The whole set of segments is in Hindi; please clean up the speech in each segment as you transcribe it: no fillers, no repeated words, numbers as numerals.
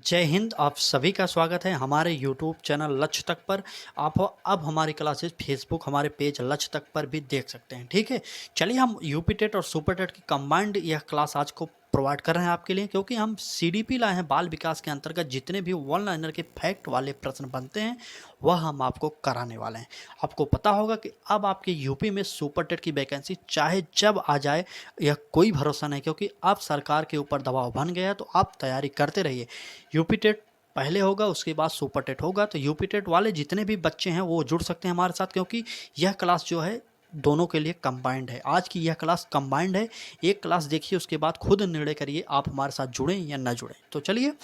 जय हिंद। आप सभी का स्वागत है हमारे यूट्यूब चैनल लक्ष्य तक पर। आप अब हमारी क्लासेस फेसबुक हमारे पेज लक्ष्य तक पर भी देख सकते हैं। ठीक है, चलिए हम यूपी टेट और सुपर टेट की कंबाइंड यह क्लास आज को प्रोवाइड कर रहे हैं आपके लिए, क्योंकि हम सीडीपी लाए हैं। बाल विकास के अंतर्गत जितने भी वन लाइनर के फैक्ट वाले प्रश्न बनते हैं वह हम आपको कराने वाले हैं। आपको पता होगा कि अब आपके यूपी में सुपर टेट की वैकेंसी चाहे जब आ जाए यह कोई भरोसा नहीं, क्योंकि अब सरकार के ऊपर दबाव बन गया है। तो आप तैयारी करते रहिए। यूपी टेट पहले होगा, उसके बाद सुपर टेट होगा। तो यूपी टेट वाले जितने भी बच्चे हैं वो जुड़ सकते हैं हमारे साथ, क्योंकि यह क्लास जो है दोनों के लिए कंबाइंड है। आज की यह क्लास कंबाइंड है। एक क्लास देखिए, उसके बाद खुद निर्णय करिए आप हमारे साथ जुड़ें या न जुड़ें। तो चलिए,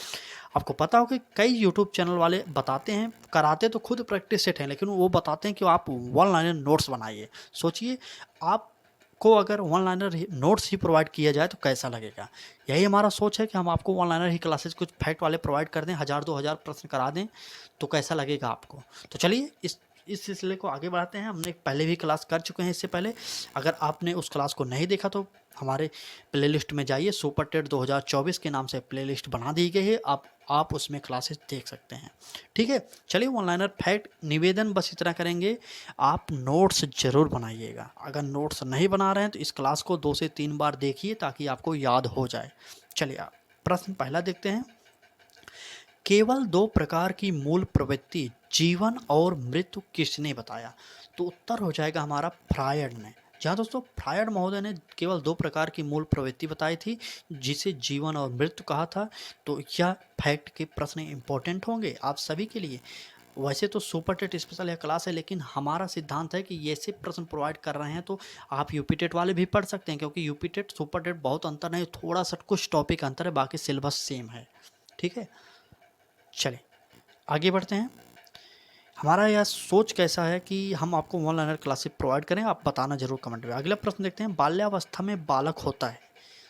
आपको पता हो कि कई यूट्यूब चैनल वाले बताते हैं, कराते तो खुद प्रैक्टिस सेट हैं, लेकिन वो बताते हैं कि आप वन लाइनर नोट्स बनाइए। सोचिए, आप को अगर वन लाइनर नोट्स ही प्रोवाइड किया जाए तो कैसा लगेगा। यही हमारा सोच है कि हम आपको वन लाइनर ही क्लासेस कुछ फैक्ट वाले प्रोवाइड कर दें, 1000-2000 प्रश्न करा दें, तो कैसा लगेगा आपको। तो चलिए इस सिलसिले को आगे बढ़ाते हैं। हमने पहले भी क्लास कर चुके हैं इससे पहले। अगर आपने उस क्लास को नहीं देखा तो हमारे प्लेलिस्ट में जाइए। सुपर टेट 2024 के नाम से प्लेलिस्ट बना दी गई है, आप उसमें क्लासेस देख सकते हैं। ठीक है, चलिए वन लाइनर फैक्ट निवेदन बस इतना करेंगे, आप नोट्स ज़रूर बनाइएगा। अगर नोट्स नहीं बना रहे हैं तो इस क्लास को 2 से 3 बार देखिए ताकि आपको याद हो जाए। चलिए आप प्रश्न पहला देखते हैं। केवल 2 प्रकार की मूल प्रवृत्ति जीवन और मृत्यु किसने बताया। तो उत्तर हो जाएगा हमारा फ्रायड ने। जहाँ दोस्तों फ्रायड महोदय ने केवल 2 प्रकार की मूल प्रवृत्ति बताई थी, जिसे जीवन और मृत्यु कहा था। तो यह फैक्ट के प्रश्न इंपॉर्टेंट होंगे आप सभी के लिए। वैसे तो सुपर टेट स्पेशल यह क्लास है, लेकिन हमारा सिद्धांत है कि ये ऐसे प्रश्न प्रोवाइड कर रहे हैं तो आप यूपी टेट वाले भी पढ़ सकते हैं, क्योंकि यूपी टेट सुपर टेट बहुत अंतर नहीं, थोड़ा सा कुछ टॉपिक अंतर है, बाकी सिलेबस सेम है। ठीक है, चलिए आगे बढ़ते हैं। हमारा यह सोच कैसा है कि हम आपको वन लाइनर क्लासेस प्रोवाइड करें, आप बताना जरूर कमेंट में। अगला प्रश्न देखते हैं। बाल्यावस्था में बालक होता है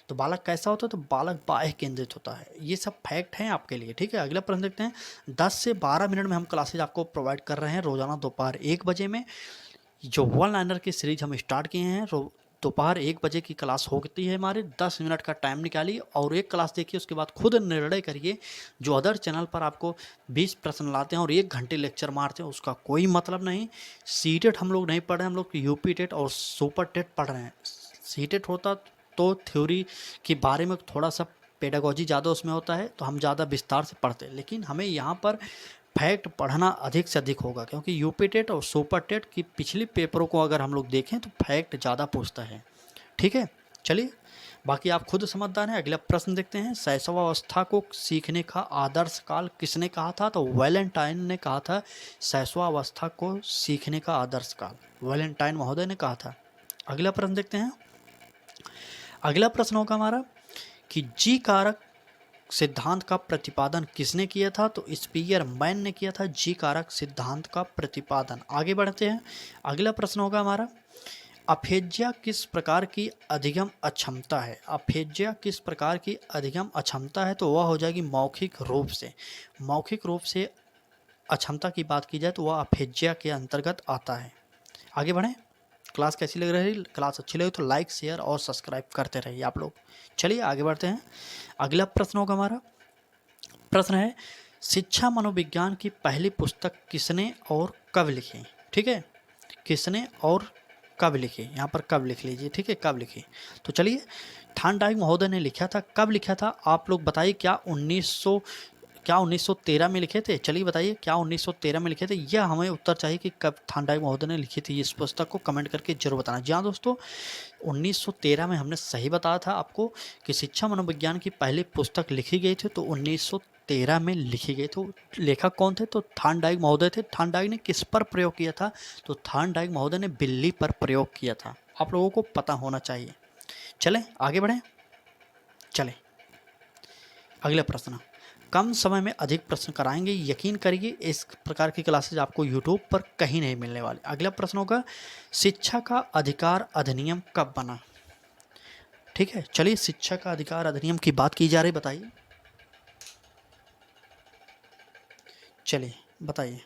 तो बालक कैसा होता है। तो बालक बाह्य केंद्रित होता है। ये सब फैक्ट हैं आपके लिए। ठीक है, अगला प्रश्न देखते हैं। 10 से 12 मिनट में हम क्लासेज आपको प्रोवाइड कर रहे हैं रोजाना दोपहर 1 बजे में। जो वन लाइनर की सीरीज हम स्टार्ट किए हैं, दोपहर 1 बजे की क्लास होती है हमारी। 10 मिनट का टाइम निकालिए और एक क्लास देखिए, उसके बाद खुद निर्णय करिए। जो अदर चैनल पर आपको 20 प्रश्न लाते हैं और 1 घंटे लेक्चर मारते हैं, उसका कोई मतलब नहीं। सी टेट हम लोग नहीं पढ़ रहे हैं, हम लोग यूपी टेट और सुपर टेट पढ़ रहे हैं। सी टेट होता तो थ्योरी के बारे में थोड़ा सा पेडागोजी ज़्यादा उसमें होता है, तो हम ज़्यादा विस्तार से पढ़ते हैं, लेकिन हमें यहाँ पर फैक्ट पढ़ना अधिक से अधिक होगा, क्योंकि यूपी टेट और सुपर टेट की पिछली पेपरों को अगर हम लोग देखें तो फैक्ट ज़्यादा पूछता है। ठीक है, चलिए बाकी आप खुद समझदार हैं। अगला प्रश्न देखते हैं। शैशवावस्था को सीखने का आदर्श काल किसने कहा था। तो वैलेंटाइन ने कहा था शैशवावस्था को सीखने का आदर्श काल वैलेंटाइन महोदय ने कहा था। अगला प्रश्न देखते हैं। अगला प्रश्न होगा हमारा कि जी कारक सिद्धांत का प्रतिपादन किसने किया था। तो स्पीयरमैन ने किया था जी कारक सिद्धांत का प्रतिपादन। आगे बढ़ते हैं। अगला प्रश्न होगा हमारा, अफेज्या किस प्रकार की अधिगम अक्षमता है। अफेज्या किस प्रकार की अधिगम अक्षमता है। तो वह हो जाएगी मौखिक रूप से। मौखिक रूप से अक्षमता की बात की जाए तो वह अफेज्या के अंतर्गत आता है। आगे बढ़ें। क्लास कैसी लग रही है। क्लास अच्छी लगी तो लाइक शेयर और सब्सक्राइब करते रहिए आप लोग। चलिए आगे बढ़ते हैं। अगला प्रश्न होगा हमारा, प्रश्न है शिक्षा मनोविज्ञान की पहली पुस्तक किसने और कब लिखी। ठीक है, किसने और कब लिखी, यहाँ पर कब लिख लीजिए। ठीक है, कब लिखी। तो चलिए, थानडाइक महोदय ने लिखा था। कब लिखा था आप लोग बताइए। क्या 1913 में लिखे थे। चलिए बताइए, क्या 1913 में लिखे थे। यह हमें उत्तर चाहिए कि कब थानडाइक महोदय ने लिखी थी इस पुस्तक को। कमेंट करके जरूर बताना। जी हाँ दोस्तों, 1913 में हमने सही बताया था आपको कि शिक्षा मनोविज्ञान की पहली पुस्तक लिखी गई थी, तो 1913 में लिखी गई। तो लेखक कौन थे। तो थानडाइक महोदय थे। थानडाइक ने किस पर प्रयोग किया था। तो थानडाइक महोदय ने बिल्ली पर प्रयोग किया था। आप लोगों को पता होना चाहिए। चलें आगे बढ़ें। चलें अगला प्रश्न। कम समय में अधिक प्रश्न कराएंगे, यकीन करिए इस प्रकार की क्लासेज आपको यूट्यूब पर कहीं नहीं मिलने वाली। अगला प्रश्न होगा, शिक्षा का अधिकार अधिनियम कब बना। ठीक है, चलिए शिक्षा का अधिकार अधिनियम की बात की जा रही, बताइए। चलिए बताइए।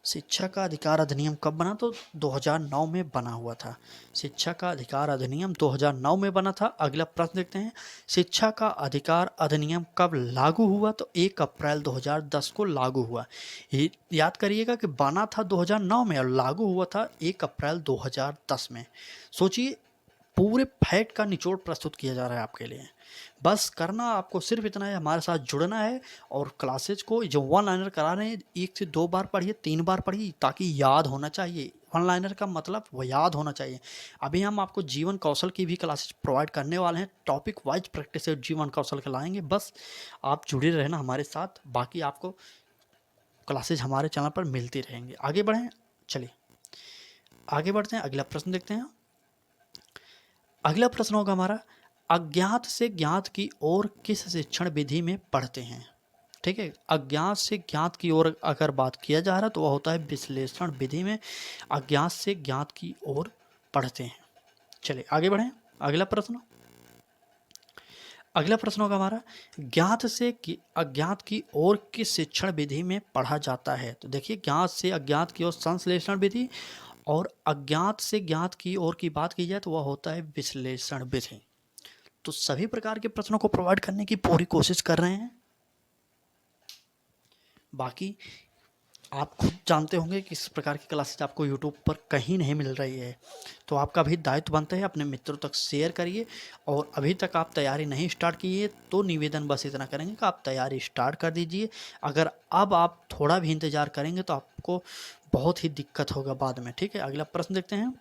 शिक्षा का अधिकार अधिनियम कब बना? तो 2009 में बना हुआ था। शिक्षा का अधिकार अधिनियम 2009 में बना था। अगला प्रश्न देखते हैं, शिक्षा का अधिकार अधिनियम कब लागू हुआ? तो 1 अप्रैल 2010 को लागू हुआ। याद करिएगा कि बना था 2009 में और लागू हुआ था 1 अप्रैल 2010 में। सोचिए, पूरे फैक्ट का निचोड़ प्रस्तुत किया जा रहा है आपके लिए। बस करना आपको सिर्फ इतना है, हमारे साथ जुड़ना है और क्लासेज को जो वन लाइनर करा रहे हैं 1 से 2 बार पढ़िए, 3 बार पढ़िए, ताकि याद होना चाहिए। वन लाइनर का मतलब वो याद होना चाहिए। अभी हम आपको जीवन कौशल की भी क्लासेज प्रोवाइड करने वाले हैं, टॉपिक वाइज प्रैक्टिस जीवन कौशल के लाएंगे। बस आप जुड़े रहना हमारे साथ, बाकी आपको क्लासेज हमारे चैनल पर मिलती रहेंगी। आगे बढ़ें, चलिए आगे बढ़ते हैं, अगला प्रश्न देखते हैं। अगला प्रश्न होगा हमारा, अज्ञात से ज्ञात की ओर किस शिक्षण विधि में पढ़ते हैं? ठीक है, अज्ञात से ज्ञात की ओर अगर बात किया जा रहा है तो वह होता है विश्लेषण विधि में अज्ञात से ज्ञात की ओर पढ़ते हैं। चलिए आगे बढ़ें, अगला प्रश्न। अगला प्रश्न होगा हमारा, ज्ञात से अज्ञात की ओर किस शिक्षण विधि में पढ़ा जाता है? तो देखिए, ज्ञात से अज्ञात की ओर संश्लेषण विधि और अज्ञात से ज्ञात की ओर की बात की जाए तो वह होता है विश्लेषण विधि। तो सभी प्रकार के प्रश्नों को प्रोवाइड करने की पूरी कोशिश कर रहे हैं। बाकी आप खुद जानते होंगे कि इस प्रकार की क्लासेज आपको यूट्यूब पर कहीं नहीं मिल रही है, तो आपका भी दायित्व बनता है अपने मित्रों तक शेयर करिए। और अभी तक आप तैयारी नहीं स्टार्ट किए तो निवेदन बस इतना करेंगे कि आप तैयारी स्टार्ट कर दीजिए। अगर अब आप थोड़ा भी इंतज़ार करेंगे तो आपको बहुत ही दिक्कत होगा बाद में। ठीक है, अगला प्रश्न देखते हैं,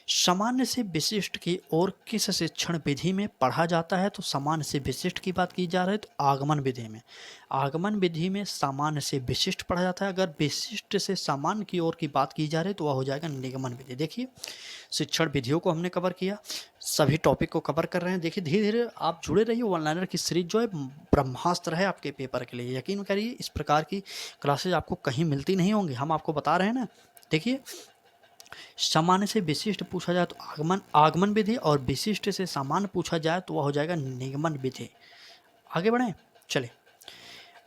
सामान्य से विशिष्ट की ओर किस शिक्षण विधि में पढ़ा जाता है? तो सामान्य से विशिष्ट की बात की जा रही है तो आगमन विधि में। आगमन विधि में सामान्य से विशिष्ट पढ़ा जाता है। अगर विशिष्ट से सामान्य की ओर की बात की जा रही है तो वह हो जाएगा निगमन विधि। देखिए, शिक्षण विधियों को हमने कवर किया, सभी टॉपिक को कवर कर रहे हैं। देखिए, धीरे धीरे आप जुड़े रहिए। वन लाइनर की सीरीज जो है ब्रह्मास्त्र है आपके पेपर के लिए। यकीन करिए, इस प्रकार की क्लासेज आपको कहीं मिलती नहीं होंगी, हम आपको बता रहे हैं ना। देखिए, सामान्य से विशिष्ट पूछा जाए तो आगमन विधि, और विशिष्ट से सामान्य पूछा जाए तो वह हो जाएगा निगमन विधि। आगे बढ़ें, चले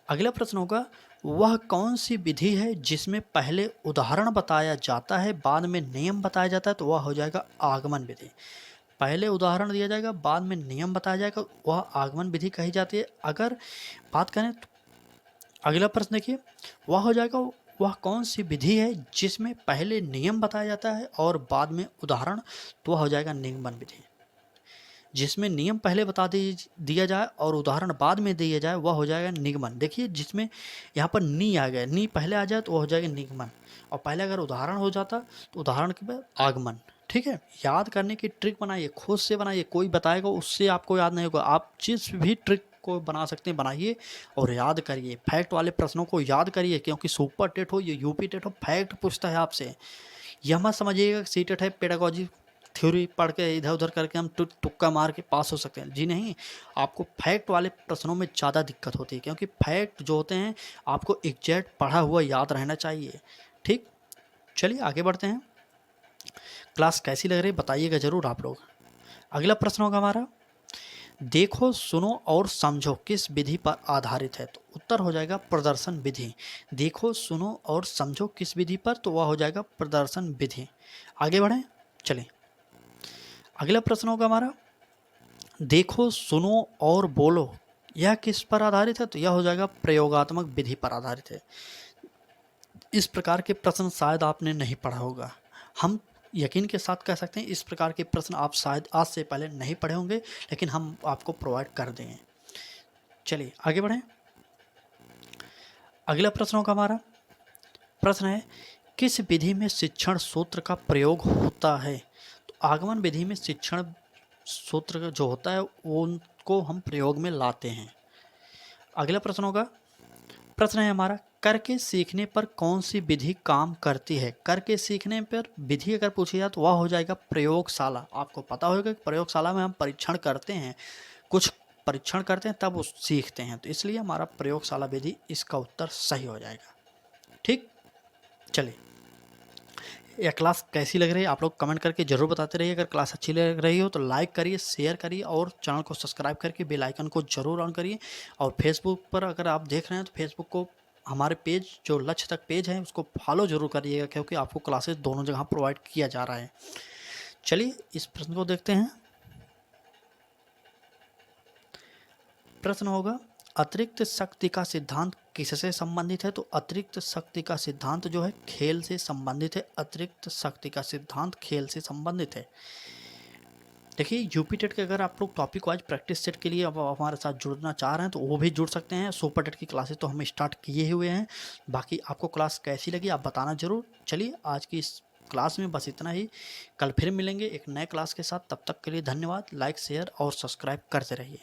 अगला प्रश्न होगा, वह कौन सी विधि है जिसमें पहले उदाहरण बताया जाता है बाद में नियम बताया जाता है? तो वह हो जाएगा आगमन विधि। पहले उदाहरण दिया जाएगा, बाद में नियम बताया जाएगा, वह आगमन विधि कही जाती है। अगर बात करें तो अगला प्रश्न देखिए, वह हो जाएगा, वह कौन सी विधि है जिसमें पहले नियम बताया जाता है और बाद में उदाहरण? तो वह हो जाएगा निगमन विधि। जिसमें नियम पहले बता दिया जाए और उदाहरण बाद में दिया जाए वह हो जाएगा निगमन। देखिए, जिसमें यहाँ पर नी आ गया, नी पहले आ जाए तो वह हो जाएगा निगमन, और पहले अगर उदाहरण हो जाता तो उदाहरण के बाद आगमन। ठीक है, याद करने की ट्रिक बनाइए, खुद से बनाइए, कोई बताएगा उससे आपको याद नहीं होगा। आप जिस भी ट्रिक को बना सकते हैं बनाइए और याद करिए। फैक्ट वाले प्रश्नों को याद करिए, क्योंकि सुपर टेट हो या यूपी टेट हो, फैक्ट पूछता है आपसे। यह मत समझिएगा सी टेट है, पेडागोजी थ्योरी पढ़ के इधर उधर करके हम तुक्का मार के पास हो सकते हैं। जी नहीं, आपको फैक्ट वाले प्रश्नों में ज़्यादा दिक्कत होती है, क्योंकि फैक्ट जो होते हैं आपको एग्जैक्ट पढ़ा हुआ याद रहना चाहिए। ठीक, चलिए आगे बढ़ते हैं। क्लास कैसी लग रही है बताइएगा ज़रूर आप लोग। अगला प्रश्न होगा हमारा, देखो सुनो और समझो किस विधि पर आधारित है? तो उत्तर हो जाएगा प्रदर्शन विधि। देखो सुनो और समझो किस विधि पर? तो वह हो जाएगा प्रदर्शन विधि। आगे बढ़ें, चलें अगला प्रश्न होगा हमारा, देखो सुनो और बोलो यह किस पर आधारित है? तो यह हो जाएगा प्रयोगात्मक विधि पर आधारित है। इस प्रकार के प्रश्न शायद आपने नहीं पढ़ा होगा। हम यकीन के साथ कह सकते हैं इस प्रकार के प्रश्न आप शायद आज से पहले नहीं पढ़े होंगे, लेकिन हम आपको प्रोवाइड कर देंगे। चलिए आगे बढ़ें। अगला प्रश्न होगा हमारा, प्रश्न है, किस विधि में शिक्षण सूत्र का प्रयोग होता है? तो आगमन विधि में शिक्षण सूत्र जो होता है वो उनको हम प्रयोग में लाते हैं। अगला प्रश्न होगा, प्रश्न है हमारा, करके सीखने पर कौन सी विधि काम करती है? करके सीखने पर विधि अगर पूछी जाए तो वह हो जाएगा प्रयोगशाला। आपको पता होगा कि प्रयोगशाला में हम परीक्षण करते हैं, कुछ परीक्षण करते हैं तब वो सीखते हैं, तो इसलिए हमारा प्रयोगशाला विधि इसका उत्तर सही हो जाएगा। ठीक, चलिए यह क्लास कैसी लग रही है आप लोग कमेंट करके ज़रूर बताते रहिए। अगर क्लास अच्छी लग रही हो तो लाइक करिए, शेयर करिए और चैनल को सब्सक्राइब करके बेल आइकन को ज़रूर ऑन करिए। और फेसबुक पर अगर आप देख रहे हैं तो फेसबुक को हमारे पेज जो लक्ष्य तक पेज है उसको फॉलो जरूर करिएगा, क्योंकि आपको क्लासेस दोनों जगह प्रोवाइड किया जा रहा है। चलिए इस प्रश्न को देखते हैं। प्रश्न होगा, अतिरिक्त शक्ति का सिद्धांत किससे संबंधित है? तो अतिरिक्त शक्ति का सिद्धांत जो है खेल से संबंधित है। अतिरिक्त शक्ति का सिद्धांत खेल से संबंधित है। देखिए यूपी टेट के अगर आप लोग टॉपिक वाइज प्रैक्टिस सेट के लिए अब हमारे साथ जुड़ना चाह रहे हैं तो वो भी जुड़ सकते हैं। सुपर टेट की क्लासेस तो हम स्टार्ट किए हुए हैं। बाकी आपको क्लास कैसी लगी आप बताना जरूर। चलिए आज की इस क्लास में बस इतना ही। कल फिर मिलेंगे एक नए क्लास के साथ। तब तक के लिए धन्यवाद। लाइक शेयर और सब्सक्राइब करते रहिए।